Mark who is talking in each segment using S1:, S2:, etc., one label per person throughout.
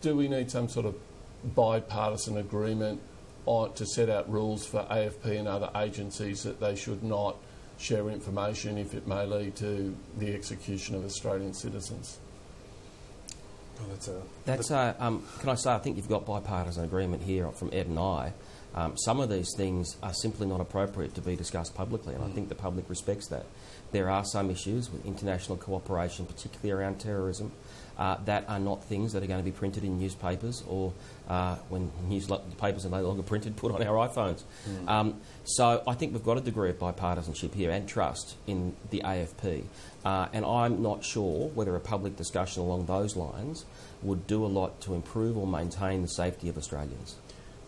S1: do we need some sort of bipartisan agreement to set out rules for AFP and other agencies that they should not share information if it may lead to the execution of Australian citizens?
S2: Can I say, I think you've got bipartisan agreement here from Ed and I. Some of these things are simply not appropriate to be discussed publicly, and I think the public respects that. There are some issues with international cooperation, particularly around terrorism, that are not things that are going to be printed in newspapers or when newspapers are no longer printed, put on our iPhones. So I think we've got a degree of bipartisanship here and trust in the AFP. And I'm not sure whether a public discussion along those lines would do a lot to improve or maintain the safety of Australians.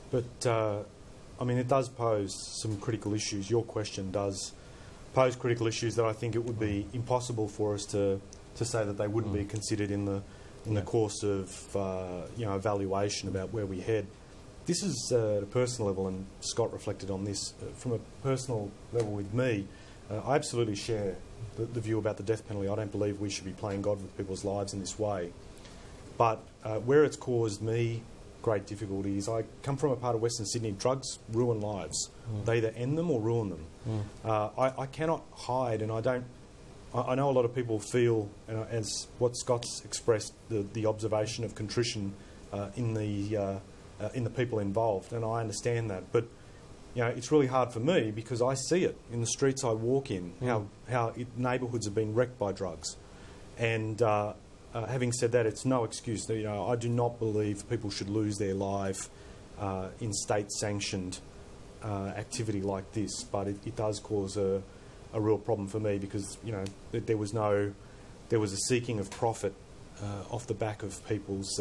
S3: But, I mean, it does pose some critical issues. Your question does pose critical issues that I think it would be impossible for us to say that they wouldn't be considered in the course of evaluation about where we head. This is at a personal level, and Scott reflected on this from a personal level with me. I absolutely share the view about the death penalty. I don't believe we should be playing God with people's lives in this way. But where it's caused me great difficulties, I come from a part of Western Sydney. Drugs ruin lives. They either end them or ruin them. I cannot hide, and I know a lot of people feel, as what Scott's expressed, the observation of contrition in the people involved, and I understand that. But it's really hard for me because I see it in the streets I walk in, how neighbourhoods have been wrecked by drugs. And having said that, it's no excuse. I do not believe people should lose their life in state-sanctioned activity like this, but it does cause a real problem for me because there was a seeking of profit off the back of people's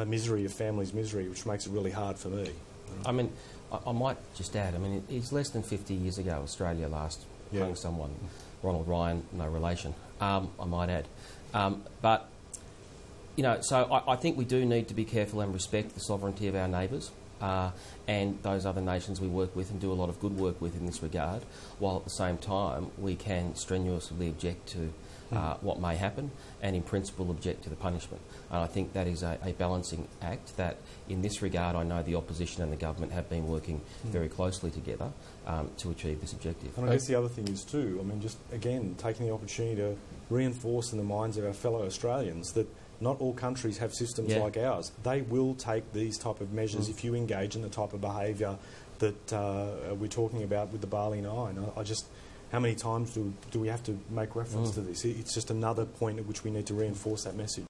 S3: misery, of families' misery, which makes it really hard for me.
S2: I mean, I might just add, I mean, it's less than 50 years ago Australia last hung someone. Ronald Ryan, no relation, I might add. But, so I think we do need to be careful and respect the sovereignty of our neighbours and those other nations we work with and do a lot of good work with in this regard, while at the same time we can strenuously object to what may happen and in principle object to the punishment. And I think that is a balancing act that in this regard I know the opposition and the government have been working very closely together to achieve this objective.
S3: And I guess the other thing is too, I mean, just again taking the opportunity to reinforce in the minds of our fellow Australians that not all countries have systems like ours. They will take these type of measures if you engage in the type of behaviour that we're talking about with the Bali Nine. How many times do we have to make reference to this? It's just another point at which we need to reinforce that message.